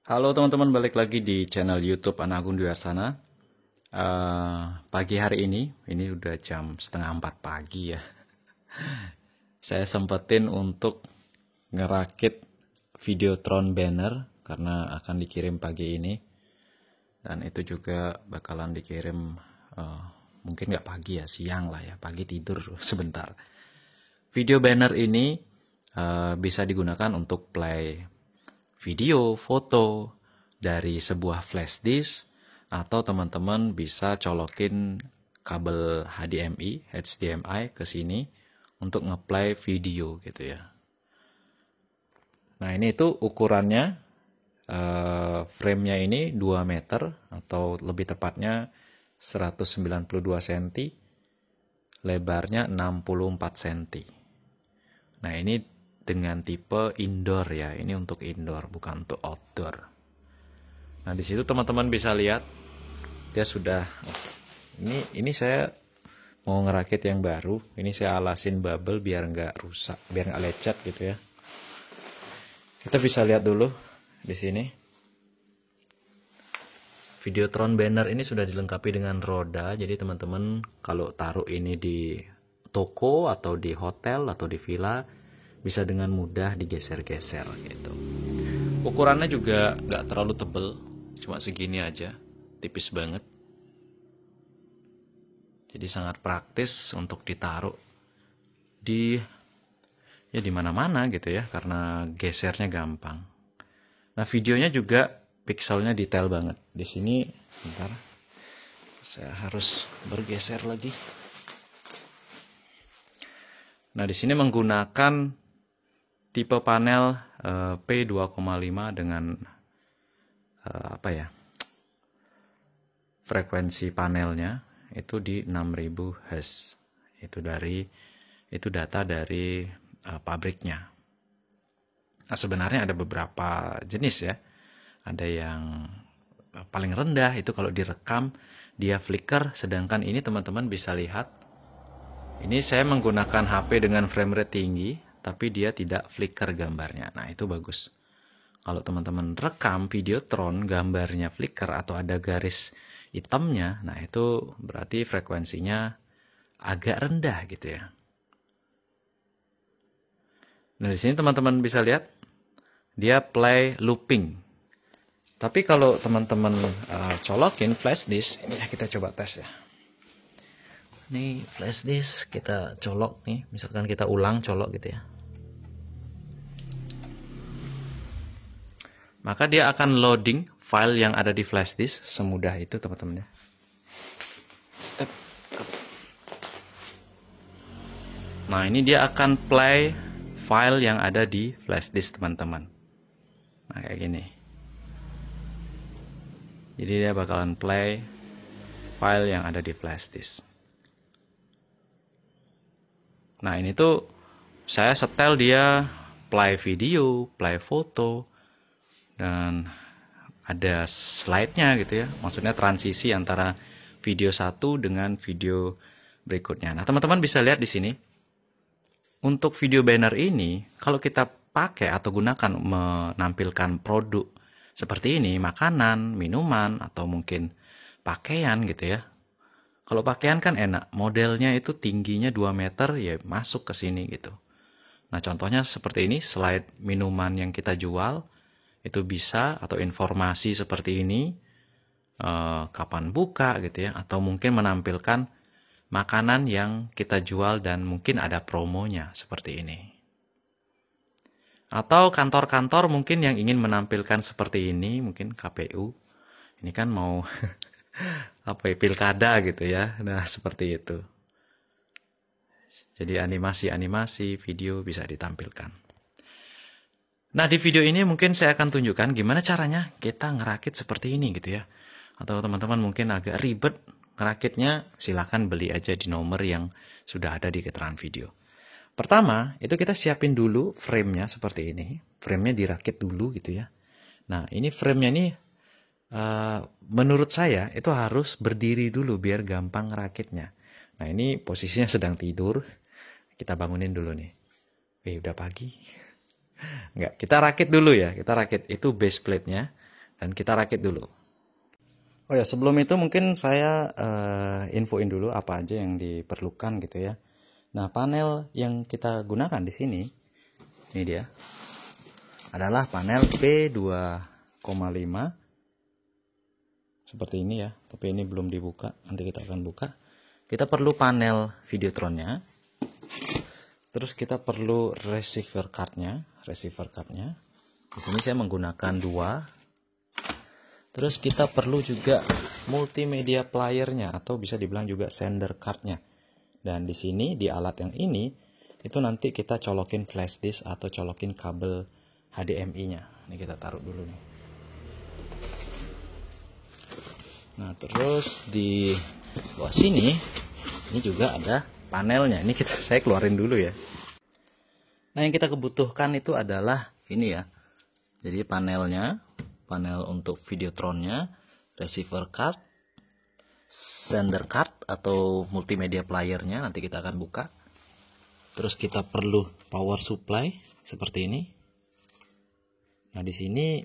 Halo teman-teman, balik lagi di channel YouTube Ana Agung Dwi Arsana. Pagi hari ini udah jam setengah 4 pagi ya. Saya sempetin untuk ngerakit Videotron banner karena akan dikirim pagi ini. Dan itu juga bakalan dikirim mungkin nggak pagi ya, siang lah ya. Pagi tidur sebentar. Video banner ini bisa digunakan untuk play video, foto dari sebuah flash disk, atau teman-teman bisa colokin kabel HDMI ke sini untuk ngeplay video gitu ya. Nah ini itu ukurannya, frame-nya ini 2 meter atau lebih tepatnya 192 cm, lebarnya 64 cm. Nah ini dengan tipe indoor ya, ini untuk indoor bukan untuk outdoor. Nah di situ teman-teman bisa lihat dia sudah, ini saya mau ngerakit yang baru, ini saya alasin bubble biar nggak rusak, biar nggak lecet gitu ya. Kita bisa lihat dulu di sini. Videotron banner ini sudah dilengkapi dengan roda, jadi teman-teman kalau taruh ini di toko atau di hotel atau di villa bisa dengan mudah digeser-geser gitu. Ukurannya juga nggak terlalu tebel, cuma segini aja, tipis banget. Jadi sangat praktis untuk ditaruh di mana-mana gitu ya, karena gesernya gampang. Nah videonya juga pixelnya detail banget. Di sini sebentar, saya harus bergeser lagi. Nah di sini menggunakan tipe panel P2,5 dengan frekuensi panelnya itu di 6000 Hz. Itu data dari pabriknya. Nah, sebenarnya ada beberapa jenis ya. Ada yang paling rendah itu kalau direkam dia flicker, sedangkan ini teman-teman bisa lihat. Ini saya menggunakan HP dengan frame rate tinggi, tapi dia tidak flicker gambarnya. Nah, itu bagus. Kalau teman-teman rekam Videotron gambarnya flicker atau ada garis hitamnya, nah itu berarti frekuensinya agak rendah gitu ya. Nah, di sini teman-teman bisa lihat dia play looping. Tapi kalau teman-teman colokin flash disk, ini ya kita coba tes ya. Ini flash disk kita colok nih, misalkan kita ulang colok gitu ya. Maka dia akan loading file yang ada di flash disk semudah itu teman-teman ya. Nah ini dia akan play file yang ada di flash disk teman-teman. Nah kayak gini. Jadi dia bakalan play file yang ada di flash disk. Nah ini tuh saya setel dia play video, play foto, dan ada slide-nya gitu ya. Maksudnya transisi antara video satu dengan video berikutnya. Nah teman-teman bisa lihat di sini. Untuk video banner ini, kalau kita pakai atau gunakan menampilkan produk seperti ini, makanan, minuman, atau mungkin pakaian gitu ya. Kalau pakaian kan enak, modelnya itu tingginya 2 meter ya masuk ke sini gitu. Nah contohnya seperti ini, slide minuman yang kita jual, itu bisa, atau informasi seperti ini, kapan buka gitu ya, atau mungkin menampilkan makanan yang kita jual dan mungkin ada promonya seperti ini. Atau kantor-kantor mungkin yang ingin menampilkan seperti ini, mungkin KPU. Ini kan mau pilkada gitu ya. Nah, seperti itu. Jadi animasi-animasi video bisa ditampilkan. Nah, di video ini mungkin saya akan tunjukkan gimana caranya kita ngerakit seperti ini gitu ya. Atau teman-teman mungkin agak ribet ngerakitnya, silakan beli aja di nomor yang sudah ada di keterangan video. Pertama, itu kita siapin dulu frame-nya seperti ini. Frame-nya dirakit dulu gitu ya. Nah, ini frame-nya ini menurut saya itu harus berdiri dulu biar gampang ngerakitnya. Nah, ini posisinya sedang tidur. Kita bangunin dulu nih. Udah pagi. Enggak, kita rakit dulu ya. Kita rakit itu base plate-nya. dan kita rakit dulu. Oh ya, sebelum itu mungkin saya infoin dulu apa aja yang diperlukan gitu ya. Nah, panel yang kita gunakan di sini, ini dia, adalah panel P2,5 seperti ini ya, tapi ini belum dibuka, nanti kita akan buka. Kita perlu panel Videotronnya, terus kita perlu receiver cardnya. Di sini saya menggunakan 2. Terus kita perlu juga multimedia playernya, atau bisa dibilang juga sender cardnya. Dan di sini di alat yang ini itu nanti kita colokin flash disk atau colokin kabel HDMI-nya. Ini kita taruh dulu nih. Nah, terus di bawah sini ini juga ada panelnya. Ini saya keluarin dulu ya. Nah, yang kita kebutuhkan itu adalah ini ya. Jadi panel untuk Videotronnya, receiver card, sender card atau multimedia playernya, nanti kita akan buka. Terus kita perlu power supply seperti ini. Nah, di sini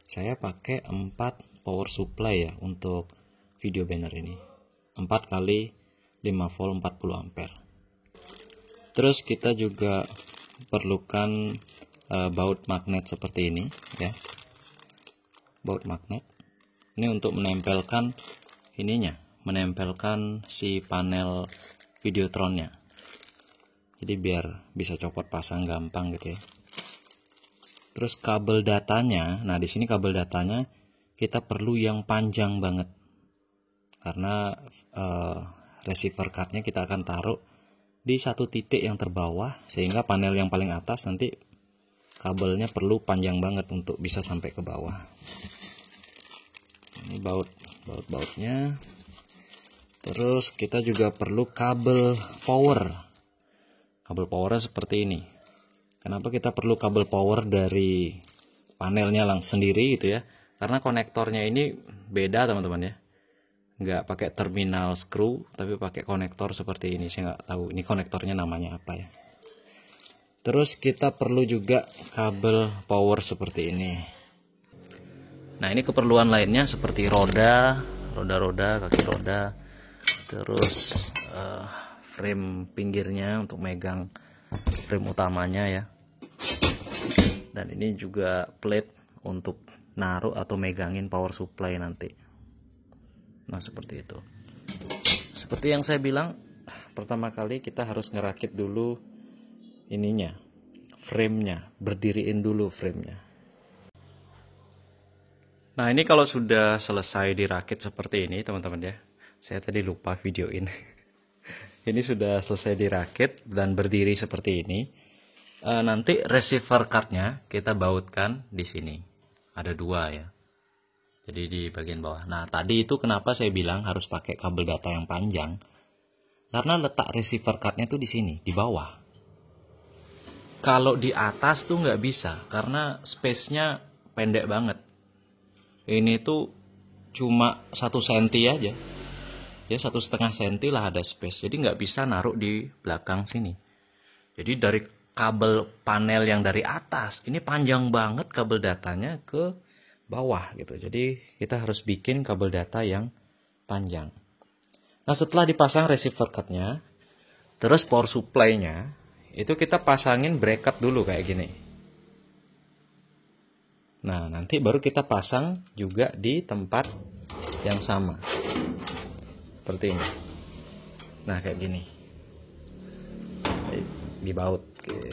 saya pakai 4 power supply ya untuk video banner ini. 4 kali 5 volt 40 ampere. Terus kita juga perlukan baut magnet seperti ini ya. Baut magnet ini untuk menempelkan menempelkan si panel Videotronnya, jadi biar bisa copot pasang gampang gitu ya. Terus kabel datanya, nah di sini kabel datanya kita perlu yang panjang banget, karena receiver cardnya kita akan taruh di satu titik yang terbawah, sehingga panel yang paling atas nanti kabelnya perlu panjang banget untuk bisa sampai ke bawah. Ini bautnya. Terus kita juga perlu kabel power. Kabel powernya seperti ini. Kenapa kita perlu kabel power dari panelnya sendiri gitu ya? Karena konektornya ini beda teman-teman ya. Nggak pakai terminal screw, tapi pakai konektor seperti ini. Saya nggak tahu ini konektornya namanya apa ya. Terus kita perlu juga kabel power seperti ini. Nah, ini keperluan lainnya seperti roda, kaki roda, terus frame pinggirnya untuk megang frame utamanya ya. Dan ini juga plate untuk naruh atau megangin power supply nanti. Nah, seperti itu. Seperti yang saya bilang, pertama kali kita harus ngerakit dulu ininya, frame-nya, berdiriin dulu frame-nya. Nah, ini kalau sudah selesai dirakit seperti ini teman-teman ya, saya tadi lupa videoin. Ini sudah selesai dirakit dan berdiri seperti ini. Nanti receiver cardnya kita bautkan di sini, ada 2 ya, jadi di bagian bawah. Nah, tadi itu kenapa saya bilang harus pakai kabel data yang panjang, karena letak receiver cardnya tuh di sini, di bawah. Kalau di atas tuh nggak bisa, karena space-nya pendek banget. Ini tuh cuma 1 cm aja ya, 1,5 cm lah ada space, jadi nggak bisa naruh di belakang sini. Jadi dari kabel panel yang dari atas ini panjang banget kabel datanya ke bawah gitu, jadi kita harus bikin kabel data yang panjang. Nah, setelah dipasang receiver cardnya, terus power supply-nya itu kita pasangin bracket dulu kayak gini. Nah, nanti baru kita pasang juga di tempat yang sama. Seperti ini. Nah, kayak gini. Dibaut gitu.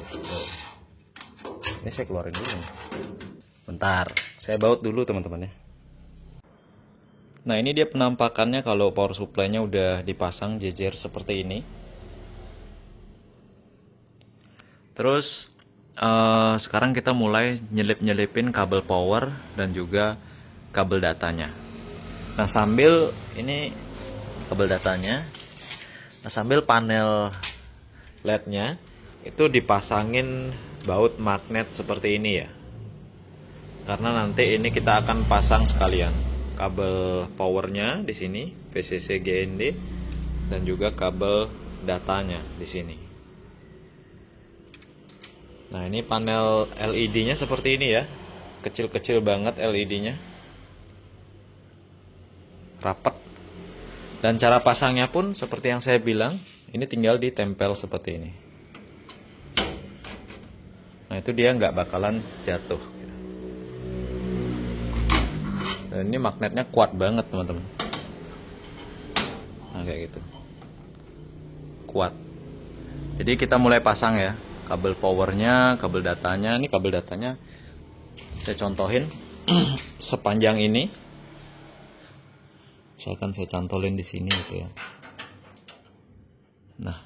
Ini saya keluarin dulu. Bentar, saya baut dulu teman-teman ya. Nah, ini dia penampakannya kalau power supply-nya udah dipasang jejer seperti ini. Terus sekarang kita mulai nyelip-nyelipin kabel power dan juga kabel datanya. Nah, sambil ini kabel datanya, nah sambil panel LED-nya itu dipasangin baut magnet seperti ini ya. Karena nanti ini kita akan pasang sekalian kabel powernya di sini, VCC GND, dan juga kabel datanya di sini. Nah, ini panel LED-nya seperti ini ya, kecil-kecil banget LED-nya. rapat. Dan cara pasangnya pun seperti yang saya bilang, ini tinggal ditempel seperti ini. Nah itu dia nggak bakalan jatuh. Dan ini magnetnya kuat banget teman-teman. Nah kayak gitu, kuat. Jadi kita mulai pasang ya, kabel powernya, kabel datanya. Ini kabel datanya saya contohin sepanjang ini. Misalkan saya cantolin di sini gitu ya. Nah,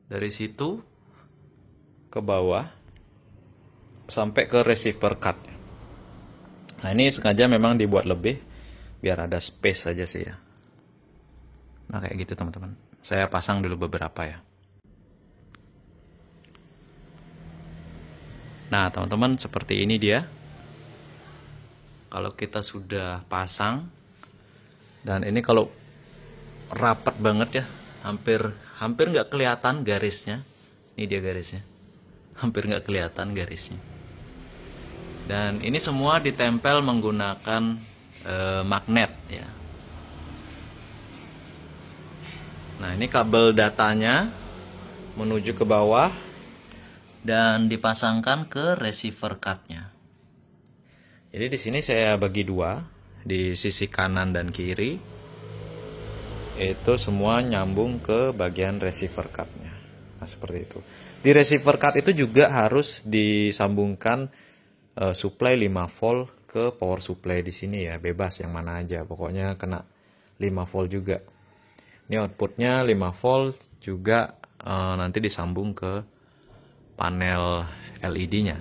dari situ ke bawah sampai ke receiver card. Nah, ini sengaja memang dibuat lebih biar ada space aja sih ya. Nah, kayak gitu teman-teman. Saya pasang dulu beberapa ya. Nah, teman-teman, seperti ini dia. Kalau kita sudah pasang, dan ini kalau rapat banget ya, hampir nggak kelihatan garisnya. Ini dia garisnya, hampir nggak kelihatan garisnya. Dan ini semua ditempel menggunakan magnet ya. Nah ini kabel datanya menuju ke bawah dan dipasangkan ke receiver cardnya. Jadi di sini saya bagi dua, di sisi kanan dan kiri itu semua nyambung ke bagian receiver cardnya. Nah seperti itu. Di receiver card itu juga harus disambungkan supply 5 volt ke power supply di sini ya, bebas yang mana aja, pokoknya kena 5 volt juga. Ini outputnya 5 volt juga nanti disambung ke panel LED-nya.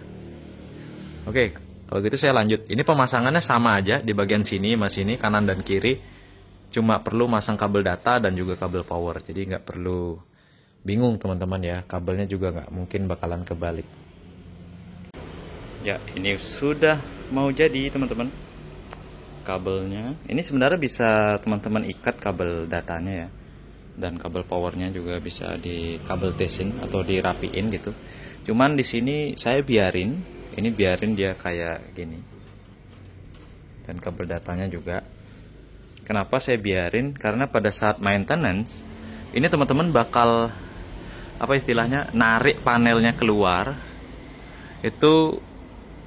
Oke. Kalau gitu saya lanjut. Ini pemasangannya sama aja di bagian sini, mas ini kanan dan kiri. Cuma perlu masang kabel data dan juga kabel power. Jadi nggak perlu bingung teman-teman ya. Kabelnya juga nggak mungkin bakalan kebalik. Ya ini sudah mau jadi teman-teman. Kabelnya. Ini sebenarnya bisa teman-teman ikat kabel datanya ya. Dan kabel powernya juga bisa di kabel tesin atau dirapiin gitu. Cuman di sini saya biarin. Ini biarin dia kayak gini. Dan kabel datanya juga. Kenapa saya biarin? Karena pada saat maintenance, ini teman-teman bakal apa istilahnya, narik panelnya keluar. Itu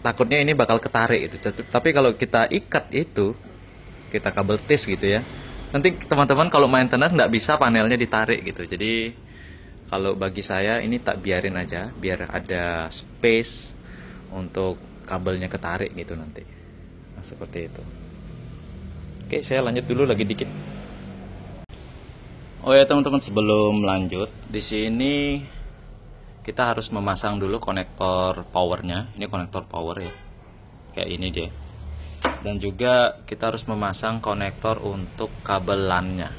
takutnya ini bakal ketarik gitu. Tapi kalau kita ikat itu, kita kabel tes gitu ya. Nanti teman-teman kalau maintenance nggak bisa panelnya ditarik gitu. Jadi kalau bagi saya ini tak biarin aja, biar ada space untuk kabelnya ketarik gitu nanti. Nah, seperti itu. Oke, saya lanjut dulu lagi dikit. Oh ya teman-teman, sebelum lanjut, di sini kita harus memasang dulu konektor powernya. Ini konektor power ya. Kayak ini dia. Dan juga kita harus memasang konektor untuk kabel LAN-nya.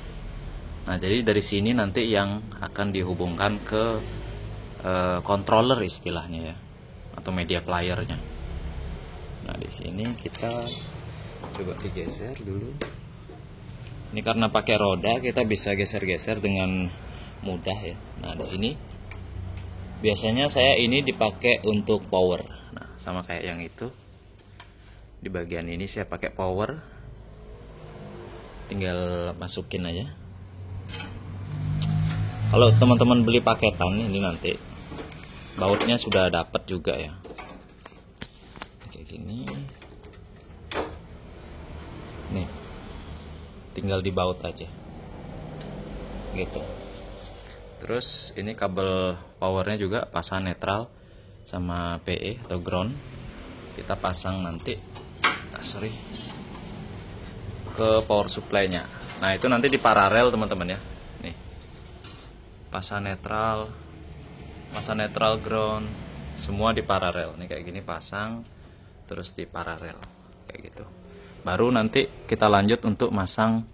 Nah, jadi dari sini nanti yang akan dihubungkan ke controller istilahnya ya, atau media playernya. Nah di sini kita coba digeser dulu. Ini karena pakai roda kita bisa geser-geser dengan mudah ya. Nah di sini biasanya saya ini dipakai untuk power. Nah sama kayak yang itu. Di bagian ini saya pakai power. Tinggal masukin aja. Kalau teman-teman beli paketan ini nanti bautnya sudah dapat juga ya, kayak gini nih, tinggal dibaut aja gitu. Terus ini kabel powernya juga pasang netral sama PE atau ground, kita pasang nanti ke power supply nya. Nah itu nanti di paralel teman-teman ya, nih pasang netral ground, semua di paralel. Nih kayak gini pasang terus di paralel kayak gitu. Baru nanti kita lanjut untuk masang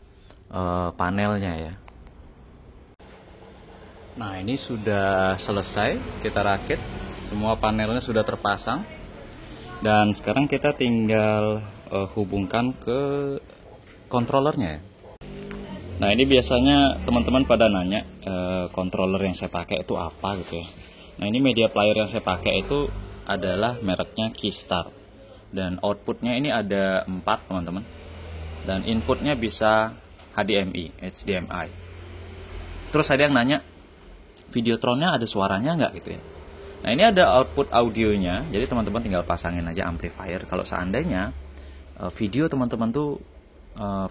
panelnya ya. Nah ini sudah selesai kita rakit, semua panelnya sudah terpasang. Dan sekarang kita tinggal hubungkan ke controllernya ya. Nah ini biasanya teman-teman pada nanya controller yang saya pakai itu apa gitu ya. Nah ini media player yang saya pakai itu adalah mereknya Keystar. Dan outputnya ini ada 4 teman-teman. dan inputnya bisa HDMI. Terus ada yang nanya, Videotronnya ada suaranya nggak gitu ya? Nah, ini ada output audionya, jadi teman-teman tinggal pasangin aja amplifier. Kalau seandainya video teman-teman tuh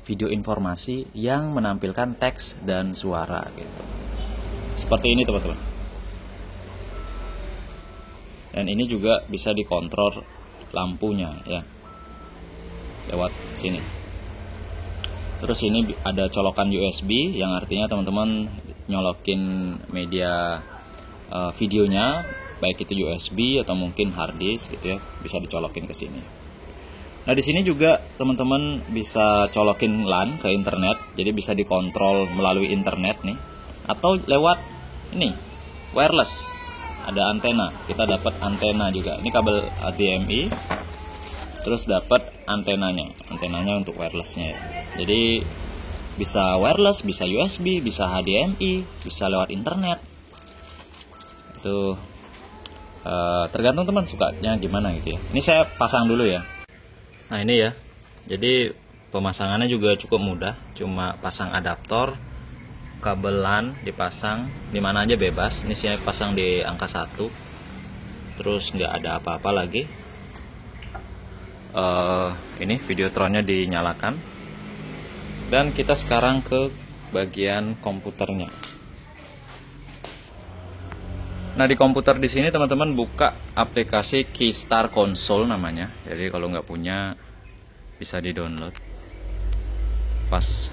video informasi yang menampilkan teks dan suara gitu. Seperti ini teman-teman. Dan ini juga bisa dikontrol lampunya ya, lewat sini. Terus ini ada colokan USB yang artinya teman-teman nyolokin media videonya, baik itu USB atau mungkin hard disk gitu ya, bisa dicolokin ke sini. Nah, di sini juga teman-teman bisa colokin LAN ke internet, jadi bisa dikontrol melalui internet nih, atau lewat ini wireless. Ada antena, kita dapat antena juga. Ini kabel HDMI, terus dapat antenanya untuk wirelessnya. Jadi bisa wireless, bisa USB, bisa HDMI, bisa lewat internet. Itu tergantung teman sukanya gimana gitu ya. Ini saya pasang dulu ya. Nah, ini ya. Jadi pemasangannya juga cukup mudah, cuma pasang adaptor, kabel LAN dipasang di mana aja bebas. Ini saya pasang di angka 1. Terus nggak ada apa-apa lagi. Ini Videotronnya dinyalakan. Dan kita sekarang ke bagian komputernya. Nah, di komputer di sini teman-teman buka aplikasi Keystar Console namanya. Jadi kalau nggak punya bisa di-download. Pas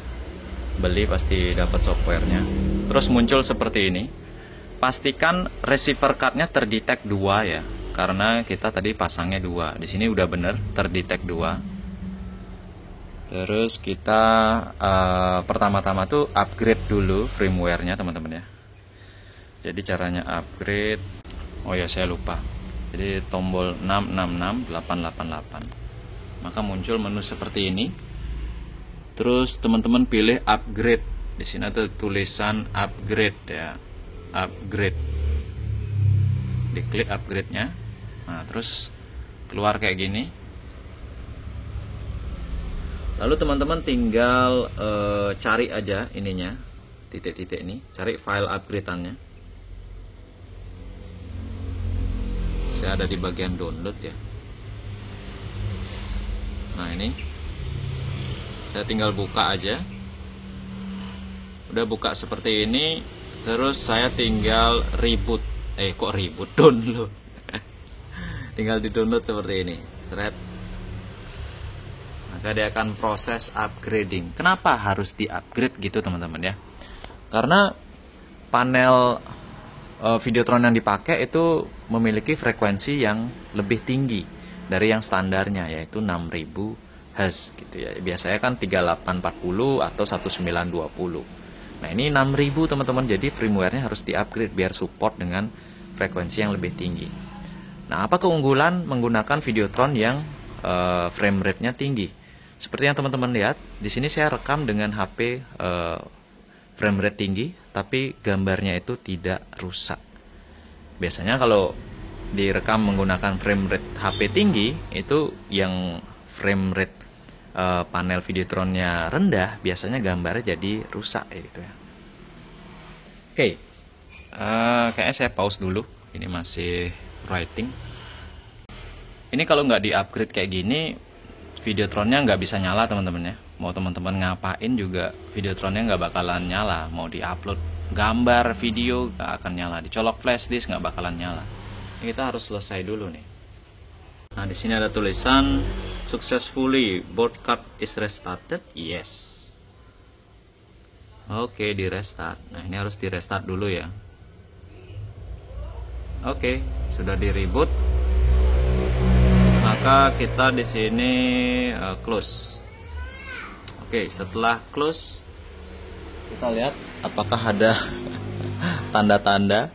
beli pasti dapat softwarenya. Terus muncul seperti ini. Pastikan receiver cardnya terdetect 2 ya, karena kita tadi pasangnya 2. Di sini udah bener terdetect 2. Terus kita pertama-tama tuh upgrade dulu firmware-nya teman-teman ya. Jadi caranya upgrade, oh ya saya lupa. Jadi tombol 666888. Maka muncul menu seperti ini. Terus teman-teman pilih upgrade. Di sini ada tulisan upgrade ya. Upgrade. Diklik upgrade-nya. Nah, terus keluar kayak gini. Lalu teman-teman tinggal cari aja ininya, titik-titik ini, cari file upgrade-annya. Saya ada di bagian download ya. Nah, ini saya tinggal buka aja. Udah buka seperti ini, terus saya tinggal reboot. Download. Tinggal di-download seperti ini. Seret. Maka dia akan proses upgrading. Kenapa harus di-upgrade gitu teman-teman ya? Karena panel Videotron yang dipakai itu memiliki frekuensi yang lebih tinggi dari yang standarnya, yaitu 6000 Hz gitu ya. Biasanya kan 3840 atau 1920. Nah, ini 6000 teman-teman, jadi firmware-nya harus di-upgrade biar support dengan frekuensi yang lebih tinggi. Nah, apa keunggulan menggunakan Videotron yang frame rate-nya tinggi? Seperti yang teman-teman lihat, di sini saya rekam dengan HP frame rate tinggi, tapi gambarnya itu tidak rusak. Biasanya kalau direkam menggunakan frame rate HP tinggi, itu yang frame rate panel Videotronnya rendah, biasanya gambarnya jadi rusak gitu ya. Oke, kayaknya saya pause dulu. Ini masih writing. Ini kalau nggak di-upgrade kayak gini, Videotronnya nggak bisa nyala teman-teman ya. Mau teman-teman ngapain juga Videotronnya nggak bakalan nyala. Mau di-upload gambar, video nggak akan nyala. Dicolok flash disk nggak bakalan nyala. Ini kita harus selesai dulu nih. Nah, di sini ada tulisan successfully board card is restarted. Yes. Oke, di restart. Nah, ini harus di restart dulu ya. Oke, sudah di reboot. Maka kita di sini close. Oke, setelah close kita lihat apakah ada tanda-tanda.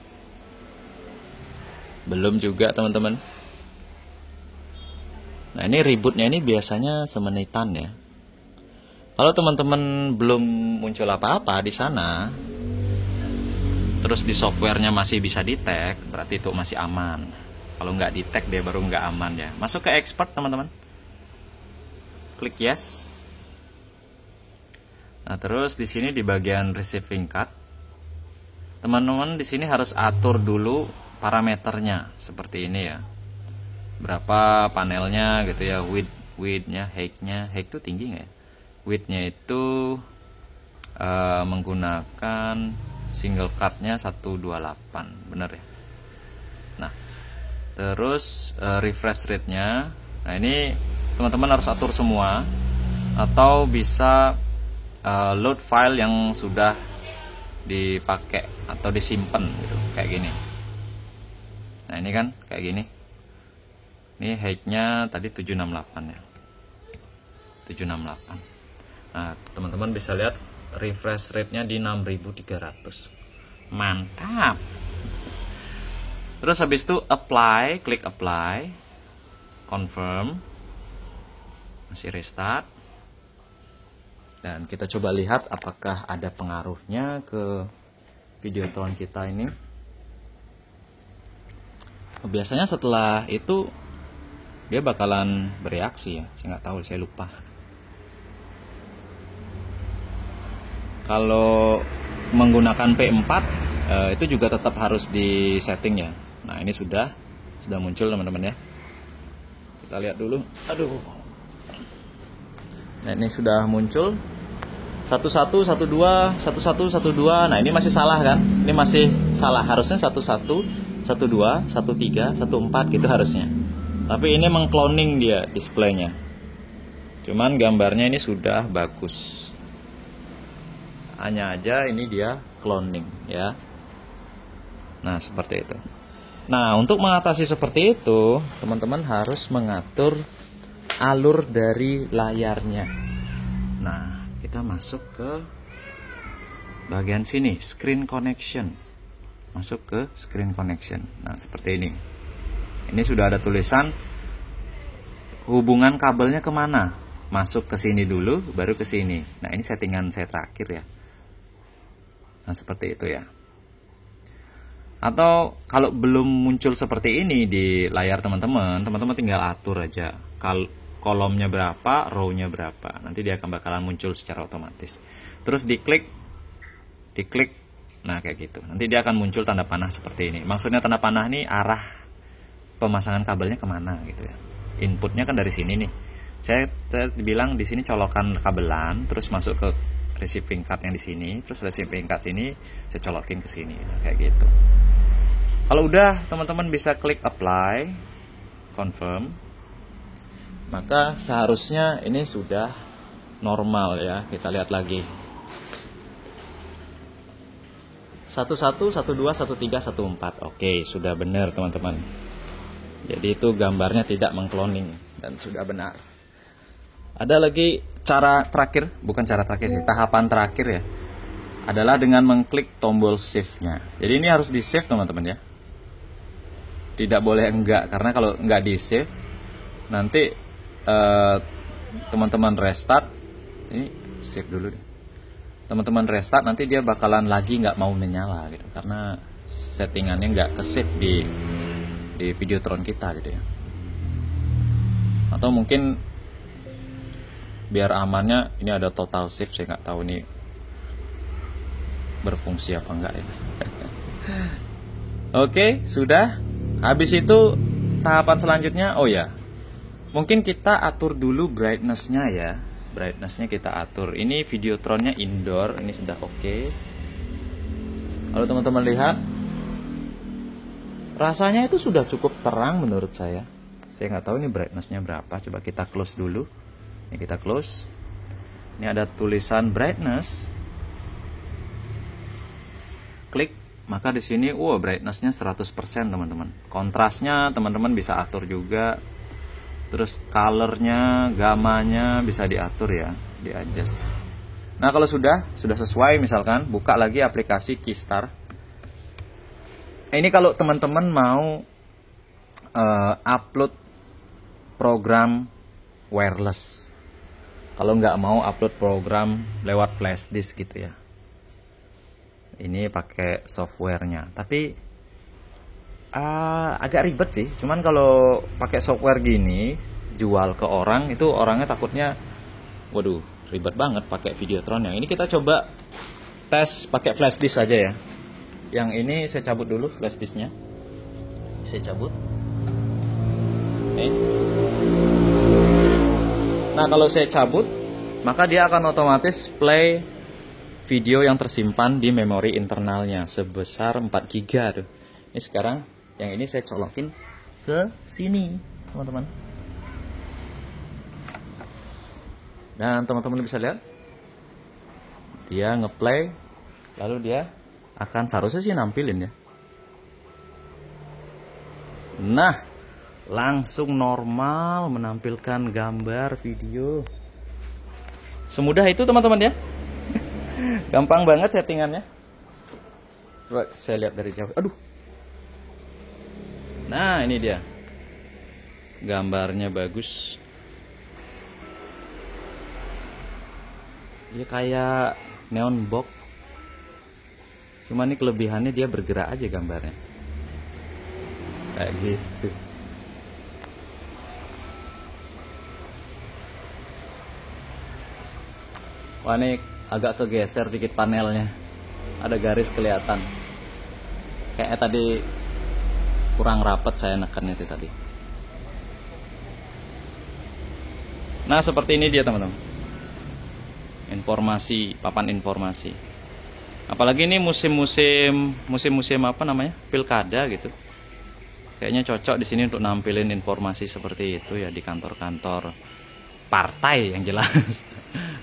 Belum juga teman-teman. Nah, ini rebootnya ini biasanya semenitan ya. Kalau teman-teman belum muncul apa-apa di sana, terus di softwarenya masih bisa di-tag, berarti itu masih aman. Kalau nggak di-tag dia baru nggak aman ya. Masuk ke expert teman-teman. Klik yes. Nah, terus di sini di bagian receiving card, teman-teman di sini harus atur dulu parameternya seperti ini ya. Berapa panelnya gitu ya, width-nya, height-nya. Height itu tinggi nggak ya? Width-nya itu menggunakan single card-nya 128, bener ya. Nah, terus refresh rate-nya. Nah, ini teman-teman harus atur semua, atau bisa load file yang sudah dipakai atau disimpan gitu, kayak gini. Nah, ini kan kayak gini. Ini height-nya tadi 768 ya. 768. Nah, teman-teman bisa lihat refresh rate-nya di 6300. Mantap. Terus habis itu apply, klik apply, confirm, masih restart. Dan kita coba lihat apakah ada pengaruhnya ke Videotron kita ini. Biasanya setelah itu dia bakalan bereaksi ya, saya nggak tahu, saya lupa. Kalau menggunakan P4 itu juga tetap harus di setting ya. Nah, ini sudah muncul teman-teman ya. Kita lihat dulu. Aduh. Nah, ini sudah muncul 11 12 11 12. Nah, ini masih salah kan? Ini masih salah. Harusnya 11 12 13 14 gitu harusnya. Tapi ini mengcloning dia displaynya. Cuman gambarnya ini sudah bagus. Hanya aja ini dia cloning ya. Nah, seperti itu. Nah, untuk mengatasi seperti itu, teman-teman harus mengatur alur dari layarnya. Nah, kita masuk ke bagian sini, screen connection. Masuk ke screen connection. Nah, seperti ini. Ini sudah ada tulisan hubungan kabelnya kemana. Masuk ke sini dulu, baru ke sini. Nah, ini settingan saya terakhir ya. Nah, seperti itu ya. Atau kalau belum muncul seperti ini di layar teman-teman tinggal atur aja. Kolomnya berapa, row-nya berapa. Nanti dia akan bakalan muncul secara otomatis. Terus diklik. Nah, kayak gitu. Nanti dia akan muncul tanda panah seperti ini. Maksudnya tanda panah ini arah pemasangan kabelnya kemana gitu ya. Inputnya kan dari sini nih. Saya bilang di sini colokan kabelan, terus masuk ke receiving card yang di sini, terus receiving card sini saya colokin ke sini. Nah, kayak gitu. Kalau udah, teman-teman bisa klik apply, confirm. Maka seharusnya ini sudah normal ya. Kita lihat lagi. 11 12 13 14. Oke, sudah benar teman-teman. Jadi itu gambarnya tidak mengcloning dan sudah benar. Ada lagi cara terakhir, bukan cara terakhir sih, tahapan terakhir ya. Adalah dengan mengklik tombol save-nya. Jadi ini harus di-save teman-teman ya. Tidak boleh enggak, karena kalau enggak di-save nanti teman-teman restart. Ini save dulu deh. Teman-teman restart nanti dia bakalan lagi nggak mau menyala gitu, karena settingannya nggak ke-save di Videotron kita gitu ya. Atau mungkin biar amannya ini ada total save, saya nggak tahu ini berfungsi apa enggak ya. Oke, sudah. Habis itu tahapan selanjutnya, oh ya, mungkin kita atur dulu brightness-nya ya. Brightness-nya kita atur. Ini Videotron-nya indoor, ini sudah oke. Kalau teman-teman lihat, rasanya itu sudah cukup terang menurut saya. Saya nggak tahu ini brightness-nya berapa. Coba kita close dulu. Ini kita close. Ini ada tulisan brightness. Klik. Maka di sini, brightness-nya 100% teman-teman. Kontrasnya teman-teman bisa atur juga. Terus color-nya, gamanya bisa diatur ya, di-adjust. Nah, kalau sudah sesuai misalkan, buka lagi aplikasi Keystar. Ini kalau teman-teman mau upload program wireless. Kalau nggak mau upload program lewat flash disk gitu ya. Ini pakai softwarenya, tapi agak ribet sih. Cuman kalau pakai software gini jual ke orang itu orangnya takutnya, waduh, ribet banget pakai Videotron. Yang ini kita coba tes pakai flash disk aja ya. Yang ini saya cabut dulu flash disknya. Saya cabut. Nih. Nah, kalau saya cabut, maka dia akan otomatis play video yang tersimpan di memori internalnya sebesar 4 GB tuh. Ini sekarang yang ini saya colokin ke sini, teman-teman. Dan teman-teman bisa lihat dia ngeplay, lalu dia akan seharusnya sih nampilin ya. Nah, langsung normal menampilkan gambar, video. Semudah itu teman-teman ya. Gampang banget settingannya. Coba saya lihat dari jauh. Aduh. Nah, ini dia. Gambarnya bagus. Dia kayak neon box. Cuma ini kelebihannya dia bergerak aja gambarnya. Kayak gitu. Wah, ini agak kegeser dikit panelnya. Ada garis kelihatan. Kayaknya tadi kurang rapet saya nekan itu tadi. Nah, seperti ini dia teman-teman. Informasi, papan informasi. Apalagi ini musim-musim apa namanya? Pilkada gitu. Kayaknya cocok di sini untuk nampilin informasi seperti itu ya di kantor-kantor partai yang jelas.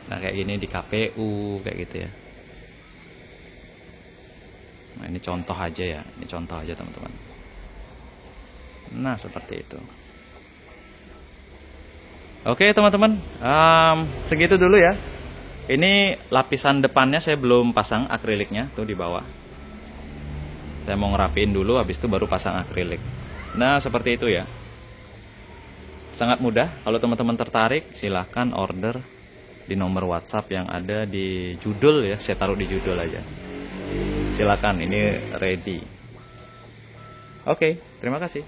Nah, kayak gini di KPU kayak gitu ya. Nah, ini contoh aja ya. Ini contoh aja teman-teman. Nah, seperti itu. Oke teman-teman, segitu dulu ya. Ini lapisan depannya saya belum pasang akriliknya tuh di bawah. Saya mau ngerapiin dulu, habis itu baru pasang akrilik. Nah, seperti itu ya. Sangat mudah. Kalau teman-teman tertarik, silahkan order di nomor WhatsApp yang ada di judul ya. Saya taruh di judul aja. Silakan, ini ready. Oke, terima kasih.